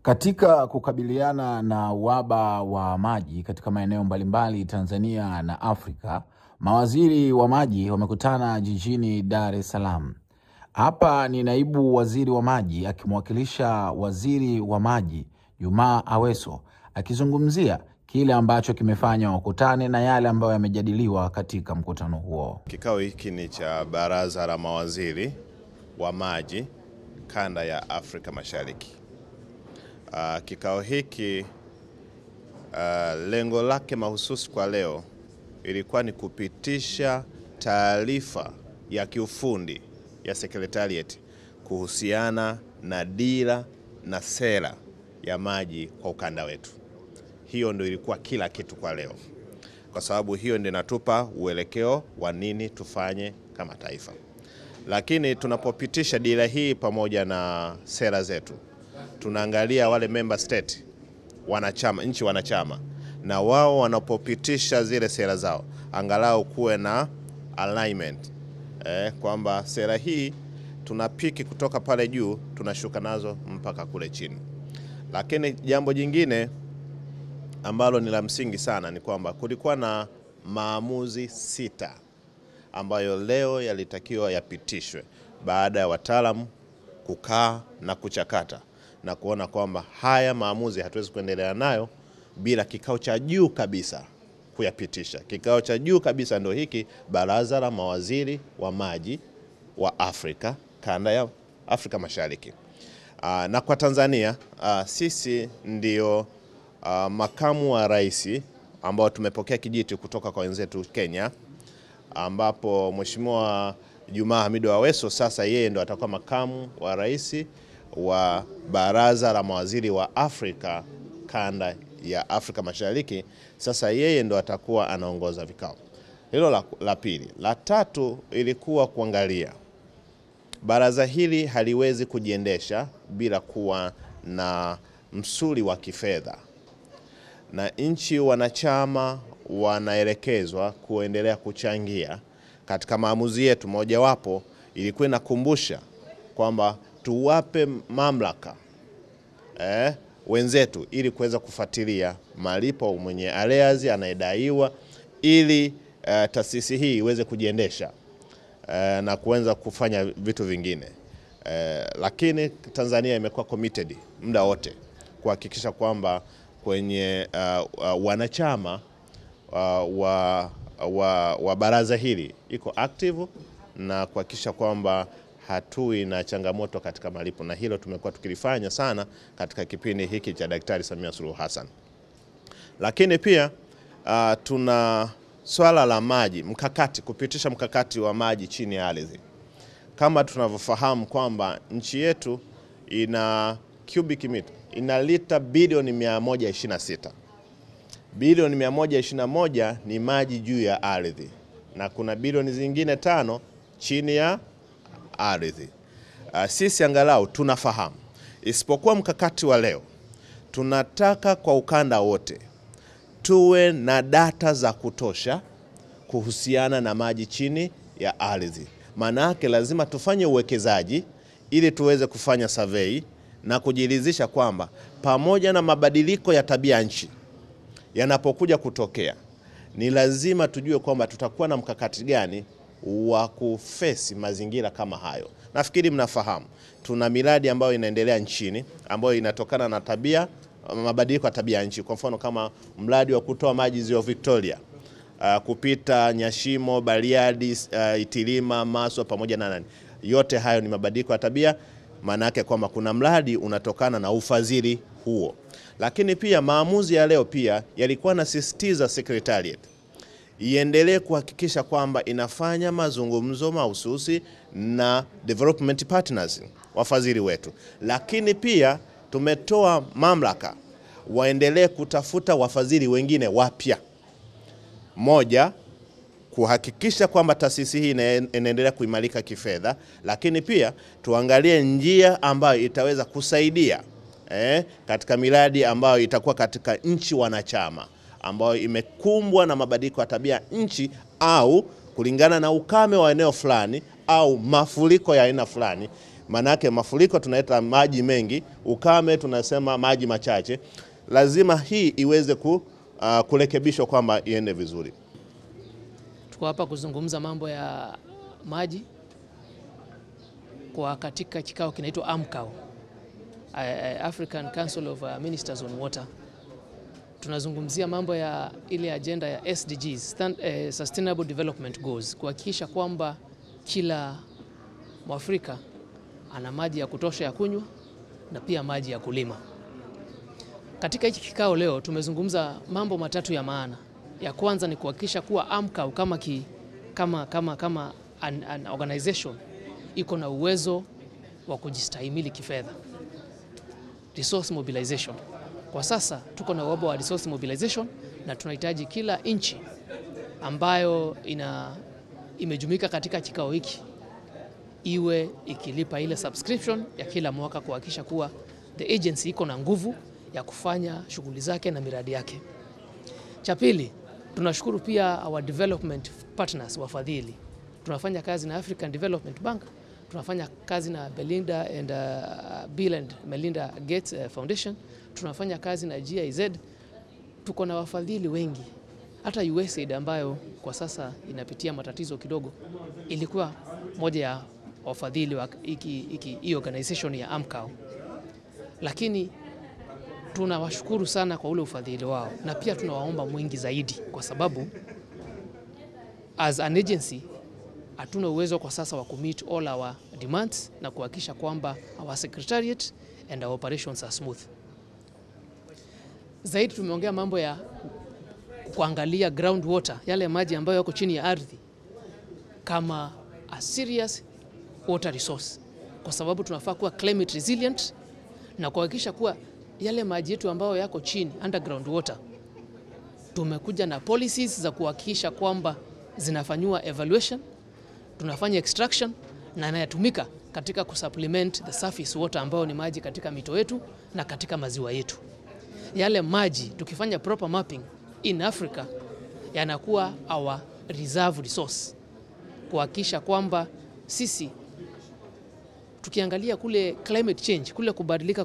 Katika kukabiliana na uhaba wa maji katika maeneo mbalimbali Tanzania na Afrika, mawaziri wa maji wamekutana jijini Dar es Salaam. Hapa ni naibu waziri wa maji akimwakilisha waziri wa maji Juma Aweso akizungumzia kile ambacho kimefanya wakutane na yale ambayo yamejadiliwa katika mkutano huo. Kikao hiki ni cha baraza la mawaziri wa maji kanda ya Afrika Mashariki. Kikao hiki lengo lake mahususi kwa leo ilikuwa ni kupitisha taarifa ya kiufundi ya Secretariat kuhusiana na dira na sera ya maji kwa ukanda wetu. Hiyo ndio ilikuwa kila kitu kwa leo, kwa sababu hiyo ndio inatupa uelekeo wa nini tufanye kama taifa. Lakini tunapopitisha dira hii pamoja na sera zetu, tunaangalia wale member state wanachama, nchi wanachama, na wao wanapopitisha zile sera zao angalau kuwe na alignment, kwamba sera hii tunapiki kutoka pale juu tunashuka nazo mpaka kule chini. Lakini jambo jingine ambalo ni la msingi sana ni kwamba kulikuwa na maamuzi 6 ambayo leo yalitakiwa yapitishwe baada ya wataalamu kukaa na kuchakata na kuona kwamba haya maamuzi hatuwezi kuendelea nayo bila kikao cha juu kabisa kuyapitisha. Kikao cha juu kabisa ndio hiki baraza la mawaziri wa maji wa Afrika, kanda ya Afrika Mashariki. Na kwa Tanzania sisi ndio makamu wa rais ambao tumepokea kijiti kutoka kwa wenzetu Kenya, ambapo Mheshimiwa Juma Hamidu Aweso sasa yeye ndo atakuwa makamu wa rais wa baraza la mawaziri wa Afrika kanda ya Afrika Mashariki. Sasa yeye ndo atakuwa anaongoza vikao. Hilo la pili. La tatu ilikuwa kuangalia baraza hili haliwezi kujiendesha bila kuwa na msuli wa kifedha, na nchi wanachama wanaelekezwa kuendelea kuchangia katika maamuzi yetu. Mojawapo ilikuwa inakumbusha kwamba tuwape mamlaka wenzetu ili kuweza kufuatilia malipo mwenye arrears anayedaiwa, ili taasisi hii iweze kujiendesha na kuanza kufanya vitu vingine. Lakini Tanzania imekuwa committed muda wote kuhakikisha kwamba kwenye wanachama wa baraza hili iko active na kuhakikisha kwamba hatui na changamoto katika malipo, na hilo tumekuwa tukilifanya sana katika kipindi hiki cha Daktari Samia Suluhu Hassan. Lakini pia tuna swala la maji, kupitisha mkakati wa maji chini ya ardhi. Kama tunavyofahamu kwamba nchi yetu ina cubic meter, ina lita bilioni 126. Bilioni 121 ni maji juu ya ardhi, na kuna bilioni zingine 5 chini ya ardhi. Sisi angalau tunafahamu, isipokuwa mkakati wa leo, tunataka kwa ukanda wote tuwe na data za kutosha kuhusiana na maji chini ya ardhi. Maana yake lazima tufanye uwekezaji ili tuweze kufanya survey na kujiridhisha kwamba pamoja na mabadiliko ya tabia nchi yanapokuja kutokea, ni lazima tujue kwamba tutakuwa na mkakati gani wa kufesi mazingira kama hayo. Nafikiri mnafahamu tuna miradi ambayo inaendelea nchini ambayo inatokana na mabadiliko ya tabia nchi. Kwa mfano kama mradi wa kutoa maji Ziwa Victoria kupita Nyashimo, Bariadi, Itilima, Maswa pamoja na yote hayo ni mabadiliko ya tabia. Maana yake kwamba kuna mradi unatokana na ufadhili huo. Lakini pia maamuzi ya leo pia yalikuwa na sisitiza Secretariat iendelee kuhakikisha kwamba inafanya mazungumzo mahususi na development partners, wafadhili wetu. Lakini pia tumetoa mamlaka waendelee kutafuta wafadhili wengine wapya. Moja, kuhakikisha kwamba taasisi hii inaendelea kuimarika kifedha, lakini pia tuangalie njia ambayo itaweza kusaidia katika miradi ambayo itakuwa katika nchi wanachama ambayo imekumbwa na mabadiliko ya tabia nchi, au kulingana na ukame wa eneo fulani au mafuriko ya aina fulani, Manake mafuriko tunaita maji mengi, ukame tunasema maji machache. Lazima hii iweze kurekebishwa kwamba iende vizuri. Tuko hapa kuzungumza mambo ya maji kwa katika kikao kinaitwa AMCOW, African Council of Ministers on Water. Tunazungumzia mambo ya ile agenda ya SDGs, Sustainable Development Goals, kuhakikisha kwamba kila Mwafrika ana maji ya kutosha ya kunywa na pia maji ya kulima. Katika hiki kikao leo tumezungumza mambo matatu ya maana. Ya kwanza ni kuhakikisha kuwa AMCOW kama an organization iko na uwezo wa kujistahimili kifedha. Resource mobilization. Kwa sasa tuko na uhaba wa resource mobilization na tunahitaji kila nchi ambayo imejumuika katika kikao hiki iwe ikilipa ile subscription ya kila mwaka kuhakikisha kuwa the agency iko na nguvu ya kufanya shughuli zake na miradi yake. Cha pili, tunashukuru pia our development partners, wafadhili. Tunafanya kazi na African Development Bank, tunafanya kazi na Bill and Melinda Gates Foundation, tunafanya kazi na GIZ. Tuko na wafadhili wengi. Hata USAID ambayo kwa sasa inapitia matatizo kidogo ilikuwa moja ya wafadhili wa hii organization ya AMCOW. Lakini tunawashukuru sana kwa ule ufadhili wao na pia tunawaomba mwingi zaidi, kwa sababu as an agency hatuna uwezo kwa sasa wa kumeet all our demands na kuhakikisha kwamba our secretariat and our operations are smooth. Zaidi tumeongea mambo ya kuangalia groundwater, yale maji ambayo yako chini ya ardhi, kama a serious water resource, kwa sababu tunafaa kuwa climate resilient na kuhakikisha kuwa yale maji yetu ambayo yako chini, underground water, tumekuja na policies za kuhakikisha kwamba zinafanywa evaluation, tunafanya extraction na inatumika katika kusupplement the surface water ambayo ni maji katika mito yetu na katika maziwa yetu. Yale maji tukifanya proper mapping in Africa yanakuwa our reserve resource, kuhakikisha kwamba sisi tukiangalia kule climate change, kule kubadilika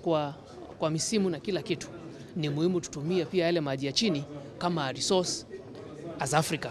kwa misimu na kila kitu, ni muhimu tutumie pia yale maji ya chini kama resource as Africa.